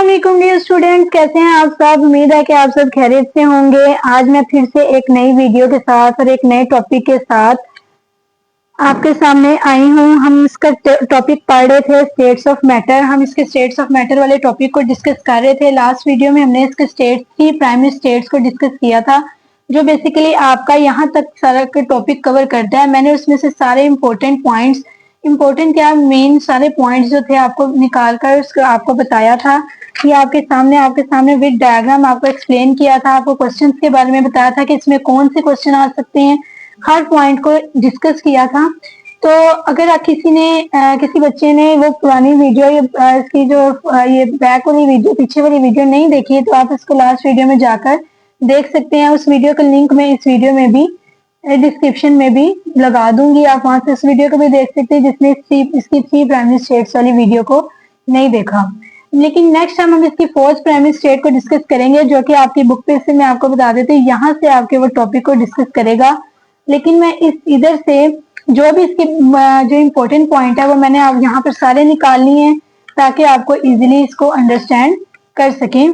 अस्सलाम dear students, कैसे हैं आप सब। उम्मीद है कि आप सब खैरियत से होंगे। आज मैं फिर से एक नई वीडियो के साथ और एक नए टॉपिक के साथ आपके सामने आई हूं। हम इसका टॉपिक पढ़ रहे थे स्टेट्स ऑफ मैटर। हम इसके स्टेट्स ऑफ मैटर वाले टॉपिक को डिस्कस कर रहे थे। लास्ट वीडियो में हमने इसके स्टेट्स की प्राइमरी स्टेट्स को डिस्कस किया था, जो बेसिकली आपका यहाँ तक सारा टॉपिक कवर करता है। मैंने उसमें से सारे इम्पोर्टेंट क्या मेन सारे पॉइंट्स जो थे आपको निकाल कर उसको आपको बताया था कि आपके सामने विद डायग्राम आपको एक्सप्लेन किया था। आपको क्वेश्चंस के बारे में बताया था कि इसमें कौन से क्वेश्चन आ सकते हैं, हर पॉइंट को डिस्कस किया था। तो अगर किसी बच्चे ने वो पुरानी वीडियो इसकी जो ये बैक वाली वीडियो पीछे वाली वीडियो नहीं देखी है, तो आप इसको लास्ट वीडियो में जाकर देख सकते हैं। उस वीडियो का लिंक मैं इस वीडियो में भी डिस्क्रिप्शन में भी लगा दूंगी, आप वहां से इस वीडियो को भी देख सकते हैं जिसने इसकी 3 प्राइमरी स्टेट्स वाली वीडियो को नहीं देखा। लेकिन नेक्स्ट टाइम हम इसकी 4th प्राइमरी स्टेट को डिस्कस करेंगे, जो कि आपकी बुक पे से मैं आपको बता देती हूँ, यहाँ से आपके वो टॉपिक को डिस्कस करेगा। लेकिन मैं इधर से जो भी इसकी जो इम्पोर्टेंट पॉइंट है वो मैंने आप यहाँ पर सारे निकाल लिए हैं, ताकि आपको इजिली इसको अंडरस्टैंड कर सकें।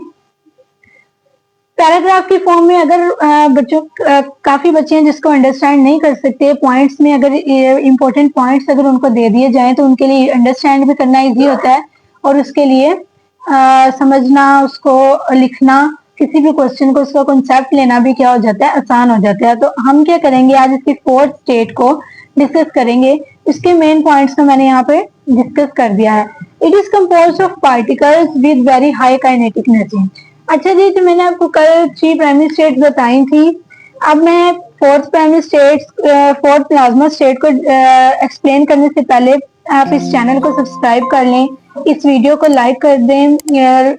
पैराग्राफ की फॉर्म में अगर काफी बच्चे हैं जिसको अंडरस्टैंड नहीं कर सकते, पॉइंट्स में अगर इम्पोर्टेंट पॉइंट्स अगर उनको दे दिए जाएं तो उनके लिए अंडरस्टैंड भी करना इजी होता है, और उसके लिए समझना, उसको लिखना, किसी भी क्वेश्चन को उसका कॉन्सेप्ट लेना भी क्या हो जाता है, आसान हो जाता है। तो हम क्या करेंगे, आज इसकी 4th स्टेट को डिस्कस करेंगे। इसके मेन पॉइंट्स को मैंने यहाँ पे डिस्कस कर दिया है। It is compose of particles with very high kinetic energy. अच्छा जी, तो मैंने आपको कल 3 प्राइमरी स्टेट बताई थी। अब मैं 4th प्लाज्मा स्टेट को एक्सप्लेन करने से पहले आप इस चैनल को सब्सक्राइब कर लें, इस वीडियो को लाइक कर दें,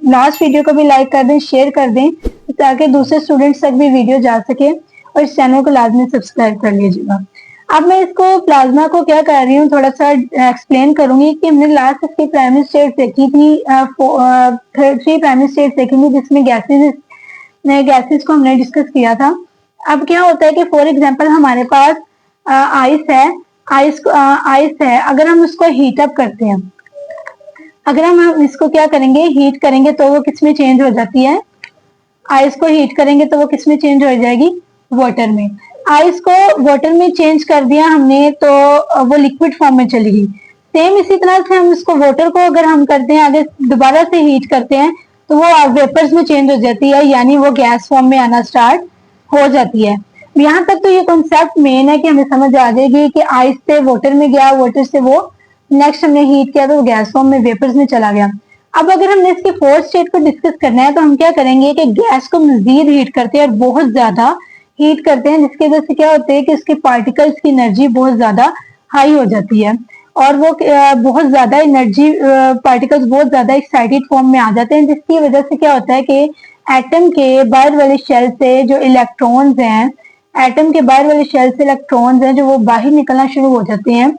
लास्ट वीडियो को भी लाइक कर दें, शेयर कर दें, ताकि दूसरे स्टूडेंट्स तक भी वीडियो जा सके, और इस चैनल को लाजमी सब्सक्राइब कर लीजिएगा। अब मैं इसको प्लाज्मा को क्या कर रही हूँ, थोड़ा सा एक्सप्लेन करूंगी कि हमने लास्ट इसकी प्राइमरी स्टेट देखी थी, 3 प्राइमरी स्टेट देखी थी, जिसमें गैसेस को हमने डिस्कस किया था। अब क्या होता है कि फॉर एग्जांपल हमारे पास आइस है। अगर हम उसको हीट अप करते हैं, अगर हम इसको क्या करेंगे, हीट करेंगे, तो वो किस में चेंज हो जाती है। आइस को हीट करेंगे तो वो किस में चेंज हो जाएगी, वाटर में। आइस को वाटर में चेंज कर दिया हमने, तो वो लिक्विड फॉर्म में चली गई। सेम इसी तरह से हम इसको वाटर को अगर हम करते हैं, अगर दोबारा से हीट करते हैं, तो वो वेपर्स में चेंज हो जाती है, यानी वो गैस फॉर्म में आना स्टार्ट हो जाती है। यहाँ तक तो ये कॉन्सेप्ट मेन है कि हमें समझ आ जाएगी कि आइस से वाटर में गया, वाटर से वो नेक्स्ट हमने हीट किया तो वो गैस फॉर्म में वेपर्स में चला गया। अब अगर हमने इसके 4th स्टेट को डिस्कस करना है, तो हम क्या करेंगे कि गैस को मजीद हीट करते हैं और बहुत ज्यादा हीट करते हैं, जिसकी वजह से क्या होता है कि उसके पार्टिकल्स की एनर्जी बहुत ज्यादा हाई हो जाती है, और वो बहुत ज्यादा एनर्जी पार्टिकल्स बहुत ज्यादा एक्साइटेड फॉर्म में आ जाते हैं, जिसकी वजह से क्या होता है कि एटम के बाहर वाले शेल से जो इलेक्ट्रॉन्स हैं, एटम के बाहर वाले शेल से इलेक्ट्रॉन्स हैं जो वो बाहर निकलना शुरू हो जाते हैं।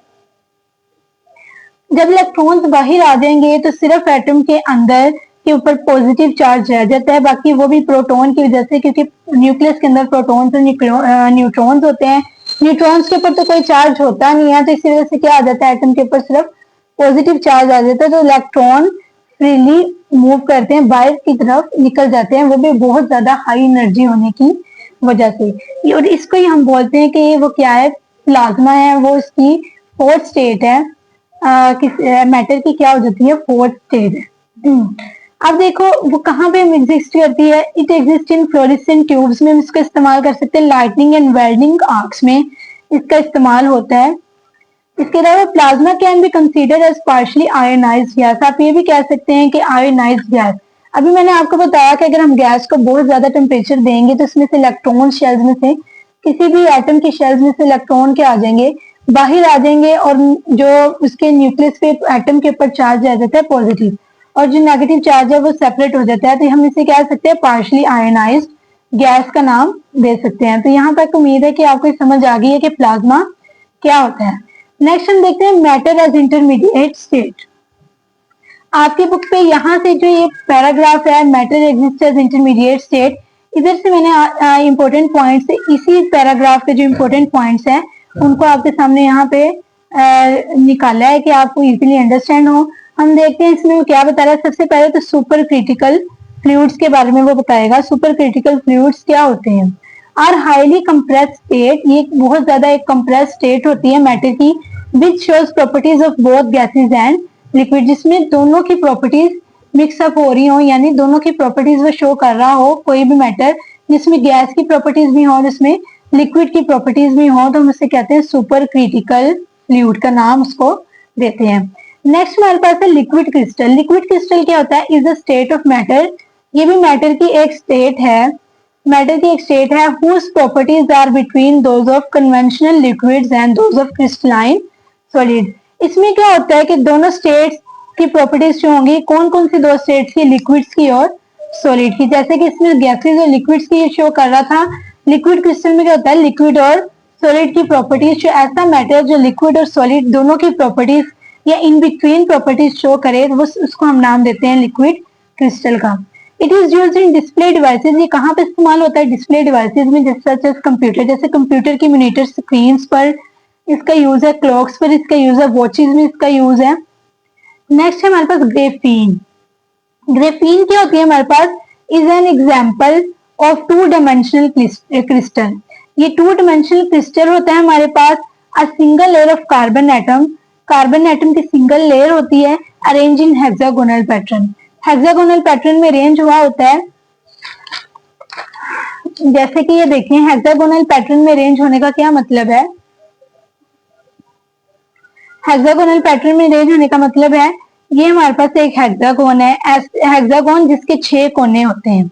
जब इलेक्ट्रॉन्स बाहर आ जाएंगे तो सिर्फ एटम के अंदर के ऊपर पॉजिटिव चार्ज रह जाता है, बाकी वो भी प्रोटॉन की वजह से, क्योंकि न्यूक्लियस के अंदर प्रोटॉन्स और न्यूट्रॉन्स होते हैं। न्यूट्रॉन्स के ऊपर तो कोई चार्ज होता नहीं है, तो इसी वजह से क्या आ जाता है, एटम के ऊपर सिर्फ पॉजिटिव चार्ज आ जाता है, तो इलेक्ट्रॉन फ्रीली मूव करते हैं, बाहर की तरफ निकल जाते हैं, वो भी बहुत ज्यादा हाई एनर्जी होने की वजह से। और इसको ही हम बोलते हैं कि वो क्या है, प्लाज्मा है, वो इसकी 4th स्टेट है। मैटर की क्या हो जाती है, 4th स्टेट है। अब देखो वो कहाँ पे एग्जिस्ट करती है। It exist in fluorescent tubes में, हम इसका इस्तेमाल कर सकते हैं। लाइटनिंग एंड वेल्डिंग आर्क्स में इसका इस्तेमाल होता है। इसके अलावा plasma can be consider as partially ionised gas. आप ये भी कह सकते हैं कि आयोनाइज्ड गैस। अभी मैंने आपको बताया कि अगर हम गैस को बहुत ज्यादा टेम्परेचर देंगे तो इसमें से इलेक्ट्रॉन शेल्स में से, किसी भी एटम की शेल्स में से इलेक्ट्रॉन क्या आ जाएंगे, बाहर आ जाएंगे, और जो उसके न्यूक्लियस पे एटम के ऊपर चार्ज आ जाता है पॉजिटिव, और जो नेगेटिव चार्ज है वो सेपरेट हो जाता है। तो हम इसे कह सकते हैं पार्शली आयोनाइज्ड गैस का नाम दे सकते हैं। तो यहाँ तक उम्मीद है कि आपको समझ आ गई है कि प्लाज्मा क्या होता है। नेक्स्ट हम देखते हैं मैटर एज इंटरमीडिएट स्टेट। आपकी बुक पे यहाँ से जो ये पैराग्राफ है, matter exist as intermediate state, इधर से मैंने इंपॉर्टेंट पॉइंट्स, इसी पैराग्राफ के जो इंपॉर्टेंट पॉइंट्स हैं उनको आपके सामने यहाँ पे निकाला है कि आपको इजीली अंडरस्टैंड हो। हम देखते हैं इसमें वो क्या बता रहा है। सबसे पहले तो सुपर क्रिटिकल फ्लूइड्स के बारे में वो बताएगा। सुपर क्रिटिकल फ्लूइड्स क्या होते हैं? आर हाईली कंप्रेस स्टेट, ये बहुत ज्यादा एक कंप्रेस स्टेट होती है मैटर की, which shows properties of both gases and liquid, जिसमें दोनों की प्रॉपर्टीज मिक्सअप हो रही हो, यानी दोनों की प्रॉपर्टीज वो शो कर रहा हो, कोई भी मैटर जिसमें गैस की प्रॉपर्टीज भी हो और उसमें लिक्विड की प्रॉपर्टीज भी हो, तो हम उसे कहते हैं सुपर क्रिटिकल फ्लूइड का नाम उसको देते हैं। नेक्स्ट हमारे पास है लिक्विड क्रिस्टल। लिक्विड क्रिस्टल क्या होता है? Is the state of matter, ये भी मैटर की एक स्टेट है, मैटर की एक स्टेट है, whose properties are between those of conventional liquids and those of crystalline solid। इसमें क्या होता है कि दोनों स्टेट्स की प्रॉपर्टीज जो होंगी, कौन कौन सी दो स्टेट्स की? लिक्विड्स की और सॉलिड की। जैसे कि इसमें गैसेज और लिक्विड्स की शो कर रहा था, लिक्विड क्रिस्टल में क्या होता है? लिक्विड और सॉलिड की प्रॉपर्टीज, जो ऐसा मैटर जो लिक्विड और सॉलिड दोनों की प्रॉपर्टीज या इन बिटवीन प्रॉपर्टीज शो करे, वो उसको हम नाम देते हैं लिक्विड क्रिस्टल का। It is used in display devices, ये कहाँ पे इस्तेमाल होता है? डिस्प्ले डिवाइसेज में, जैसे कंप्यूटर, जैसे कंप्यूटर की मॉनिटर स्क्रीन पर इसका यूज है, क्लॉक्स पर इसका यूज है, वॉचेज में इसका यूज है। नेक्स्ट है हमारे पास ग्रेफीन। ग्रेफीन क्या होती है हमारे पास? Is an example of two dimensional crystal. ये टू डायमेंशनल क्रिस्टल होता है हमारे पास। A single layer of carbon atom, carbon atom की सिंगल लेयर होती है, arrange in hexagonal pattern, hexagonal pattern में अरेंज हुआ होता है। जैसे कि ये देखिए, हेक्सागोनल पैटर्न में अरेंज होने का क्या मतलब है? हेक्सागोनल पैटर्न में अरेंज होने का मतलब है, ये हमारे पास एक हेक्सागोन है, हेक्सागोन जिसके 6 कोने होते हैं।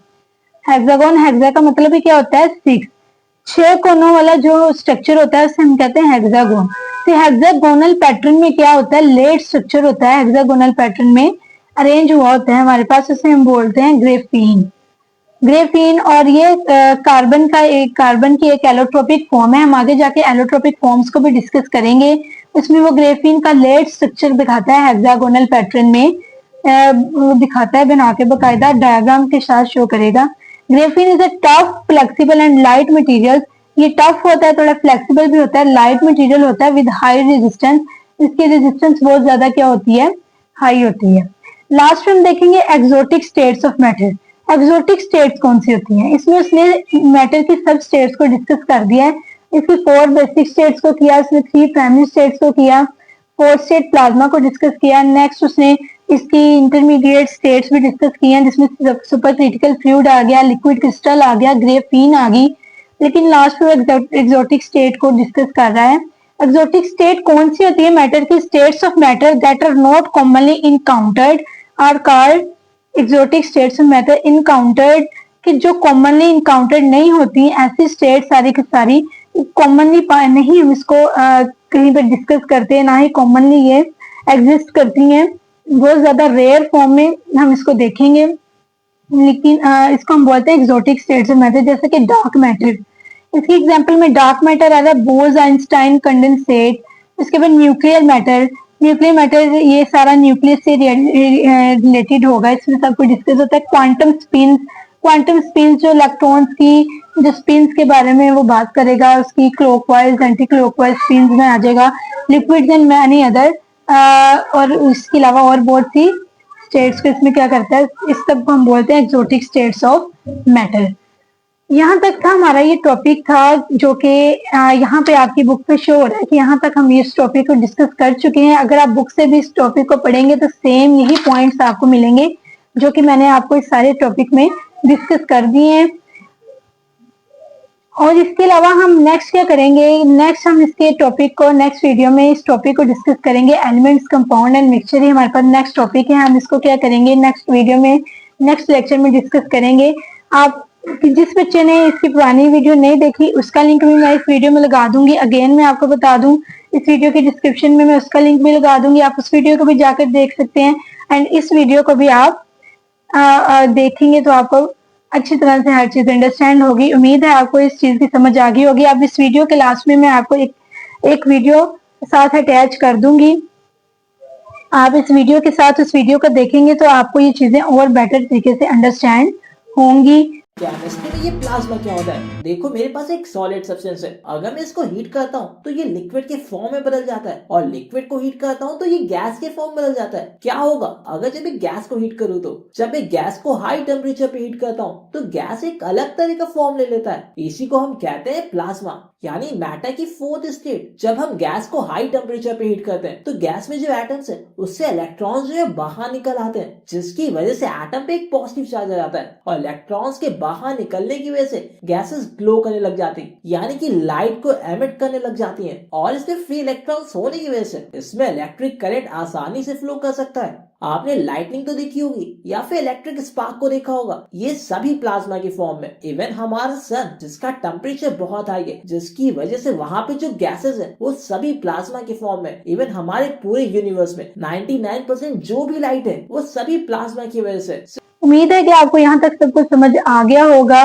हेक्सागोन, हेक्सा का मतलब ही क्या होता है? 6। 6 कोनों वाला जो स्ट्रक्चर होता है उसे हम कहते हैं हेक्सागोन। तो हेक्सागोनल पैटर्न में क्या होता है? लेड स्ट्रक्चर होता है, हेक्सागोनल पैटर्न में अरेंज हुआ होता है हमारे पास, उसे हम बोलते हैं ग्रेफीन। ग्रेफीन, और ये कार्बन की एक एलोट्रोपिक फॉर्म है। हम आगे जाके एलोट्रोपिक फॉर्म्स को भी डिस्कस करेंगे। उसमें वो ग्रेफीन का लेड स्ट्रक्चर दिखाता है हेक्सागोनल पैटर्न में, दिखाता है बना के, बकायदा डायग्राम के साथ शो करेगा। Graphene is a tough, flexible and light material. ये टफ होता है, थोड़ा फ्लेक्सिबल भी होता है, लाइट मटेरियल होता है, विद हाई रेजिस्टेंस। इसकी रेजिस्टेंस बहुत ज्यादा क्या होती है? हाई होती है। लास्ट में हम देखेंगे exotic states of matter. Exotic states कौन सी होती हैं? इसमें उसने मैटर की सब स्टेट्स को डिस्कस कर दिया है। इसकी 4 बेसिक स्टेट्स को किया, उसने 3 प्राइमरी स्टेट्स को किया, 4 स्टेट प्लाज्मा को डिस्कस किया। नेक्स्ट उसने इसकी इंटरमीडिएट स्टेट्स भी डिस्कस की हैं, जिसमें सुपर क्रिटिकल फ्लूइड आ गया, लिक्विड क्रिस्टल आ गया, ग्रेफीन आ गई। लेकिन लास्ट में एक्सोटिक स्टेट को डिस्कस कर रहा है। एक्सोटिक स्टेट कौन सी होती है मैटर की? States of matter that are not commonly encountered are called exotic states of matter. Encountered कि जो कॉमनली इनकाउंटर्ड नहीं होती, ऐसी स्टेट सारी की सारी कॉमनली नहीं हम इसको कहीं पर डिस्कस करते हैं, ना ही कॉमनली ये एग्जिस्ट करती हैं, बहुत ज्यादा रेयर फॉर्म में हम इसको देखेंगे। लेकिन इसको हम बोलते हैं एक्सोटिक स्टेट्स ऑफ मैटर। जैसे कि डार्क मैटर, इसकी एग्जांपल में डार्क मैटर आ रहा है, बोज आइंस्टाइन कंडेंसेट। उसके बाद न्यूक्लियर मैटर, न्यूक्लियर मैटर ये सारा न्यूक्लियस से रिलेटेड होगा, इसमें सब कुछ डिस्कस होता है। क्वांटम स्पिन, क्वांटम स्पिन जो इलेक्ट्रॉन्स की जो स्पिन्स के बारे में वो बात करेगा, उसकी क्लॉकवाइज एंटी क्लॉकवाइज स्पिन्स में आ जाएगा। लिक्विड्स एंड मैनी अदर, और उसके अलावा और बहुत सी स्टेट्स को इसमें क्या करता है, इस सब को हम बोलते हैं एक्सोटिक स्टेट्स ऑफ मैटर। यहाँ तक था हमारा ये टॉपिक था, जो कि यहाँ पे आपकी बुक पे शो हो रहा है कि यहाँ तक हम इस टॉपिक को डिस्कस कर चुके हैं। अगर आप बुक से भी इस टॉपिक को पढ़ेंगे तो सेम यही पॉइंट्स आपको मिलेंगे जो कि मैंने आपको इस सारे टॉपिक में डिस्कस कर दिए हैं। और इसके अलावा हम नेक्स्ट क्या करेंगे? नेक्स्ट हम इसके टॉपिक को नेक्स्ट वीडियो में इस टॉपिक को डिस्कस करेंगे। एलिमेंट्स, कंपाउंड एंड मिक्सचर ही हमारे पास नेक्स्ट टॉपिक है। हम इसको क्या करेंगे नेक्स्ट वीडियो में, नेक्स्ट लेक्चर में डिस्कस करेंगे। आप जिस बच्चे ने इसकी पुरानी वीडियो नहीं देखी, उसका लिंक भी मैं इस वीडियो में लगा दूंगी। अगेन मैं आपको बता दूं, इस वीडियो के डिस्क्रिप्शन में मैं उसका लिंक भी लगा दूंगी, आप उस वीडियो को भी जाकर देख सकते हैं। एंड इस वीडियो को भी आप देखेंगे तो आपको अच्छी तरह से हर चीज अंडरस्टैंड होगी। उम्मीद है आपको इस चीज की समझ आ गई होगी। अब इस वीडियो के लास्ट में मैं आपको एक वीडियो साथ अटैच कर दूंगी। आप इस वीडियो के साथ उस वीडियो को देखेंगे तो आपको ये चीजें और बेटर तरीके से अंडरस्टैंड होंगी। केमिस्ट्री में ये प्लाज्मा क्या होता है? देखो मेरे पास एक सॉलिड सब्सटेंस है, अगर मैं इसको हीट करता हूँ तो ये लिक्विड के फॉर्म में बदल जाता है, और लिक्विड को हीट करता हूँ तो ये गैस के फॉर्म में बदल जाता है। क्या होगा अगर जब मैं गैस को हीट करूँ? तो जब मैं गैस को हाई टेम्परेचर पे हीट करता हूँ तो गैस एक अलग तरह का फॉर्म ले लेता है, इसी को हम कहते हैं प्लाज्मा, यानी मैटर की फोर्थ स्टेट। जब हम गैस को हाई टेम्परेचर पे हीट करते हैं तो गैस में जो एटम्स है उससे इलेक्ट्रॉन्स जो है बाहर निकल आते हैं, जिसकी वजह से एटम पे एक पॉजिटिव चार्ज आ जाता है, और इलेक्ट्रॉन्स के बाहर निकलने की वजह से गैसेस ग्लो करने लग जाती, यानी कि लाइट को एमिट करने लग जाती हैं, और इसमें फ्री इलेक्ट्रॉन्स होने की वजह से इसमें इलेक्ट्रिक करंट आसानी से फ्लो कर सकता है। आपने लाइटनिंग तो देखी होगी या फिर इलेक्ट्रिक स्पार्क को देखा होगा, ये सभी प्लाज्मा की फॉर्म में। इवन हमारा सन जिसका टेम्परेचर बहुत हाई है, जिसकी वजह से वहाँ पे जो गैसेस हैं वो सभी प्लाज्मा की फॉर्म में। इवन हमारे पूरे यूनिवर्स में 99% जो भी लाइट है वो सभी प्लाज्मा की वजह से। उम्मीद है कि आपको यहाँ तक सब कुछ समझ आ गया होगा।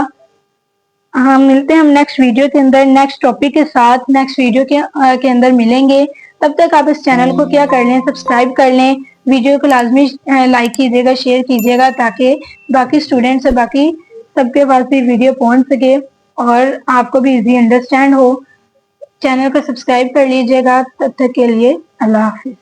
हाँ, मिलते हैं हम नेक्स्ट वीडियो के अंदर नेक्स्ट टॉपिक के साथ। नेक्स्ट वीडियो के अंदर मिलेंगे। तब तक आप इस चैनल को क्या कर लें, सब्सक्राइब कर लें, वीडियो को लाजमी लाइक कीजिएगा, शेयर कीजिएगा, ताकि बाकी स्टूडेंट्स से बाकी सबके पास भी वीडियो पहुंच सके और आपको भी इजी अंडरस्टैंड हो। चैनल को सब्सक्राइब कर लीजिएगा। तब तक के लिए अल्लाह हाफिज।